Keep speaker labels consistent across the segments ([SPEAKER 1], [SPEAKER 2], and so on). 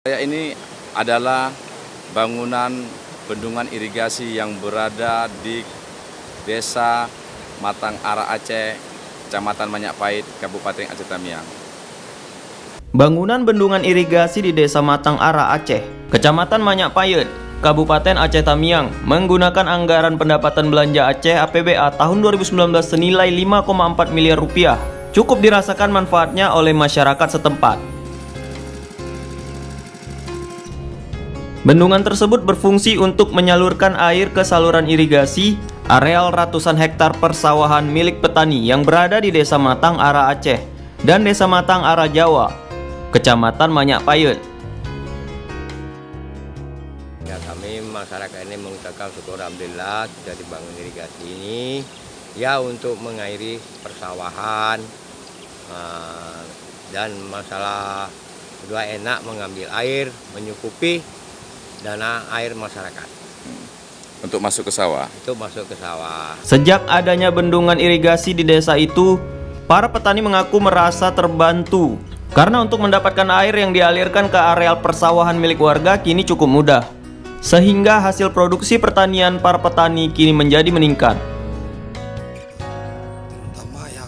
[SPEAKER 1] Ini adalah bangunan bendungan irigasi yang berada di Desa Matang Ara Aceh, Kecamatan Manyakpahit, Kabupaten Aceh Tamiang.
[SPEAKER 2] Bangunan bendungan irigasi di Desa Matang Ara Aceh, Kecamatan Manyakpahit, Kabupaten Aceh Tamiang menggunakan anggaran pendapatan belanja Aceh APBA tahun 2019 senilai 5,4 miliar rupiah. Cukup dirasakan manfaatnya oleh masyarakat setempat. Bendungan tersebut berfungsi untuk menyalurkan air ke saluran irigasi areal ratusan hektar persawahan milik petani yang berada di Desa Matang Ara Aceh dan Desa Matang Ara Jawa, Kecamatan Manyakpahit.
[SPEAKER 3] Ya, kami masyarakat ini mengucapkan syukur alhamdulillah sudah dibangun irigasi ini ya untuk mengairi persawahan dan masalah kedua enak mengambil air, menyukupi dana air masyarakat
[SPEAKER 1] Untuk masuk ke sawah?
[SPEAKER 3] Itu masuk ke sawah.
[SPEAKER 2] Sejak adanya bendungan irigasi di desa itu, para petani mengaku merasa terbantu karena untuk mendapatkan air yang dialirkan ke areal persawahan milik warga kini cukup mudah, sehingga hasil produksi pertanian para petani kini menjadi meningkat.
[SPEAKER 4] Terutama ya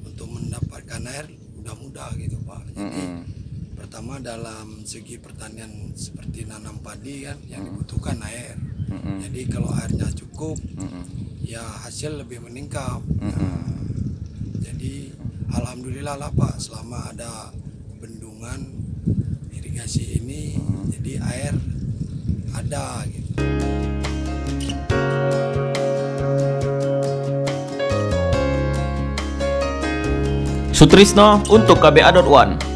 [SPEAKER 4] untuk mendapatkan air udah mudah gitu Pak. Jadi pertama dalam segi pertanian seperti nanam padi kan yang dibutuhkan air. Jadi kalau airnya cukup ya hasil lebih meningkat. Jadi alhamdulillah lah Pak, selama ada bendungan irigasi ini jadi air ada gitu.
[SPEAKER 2] Sutrisno untuk KBA.1.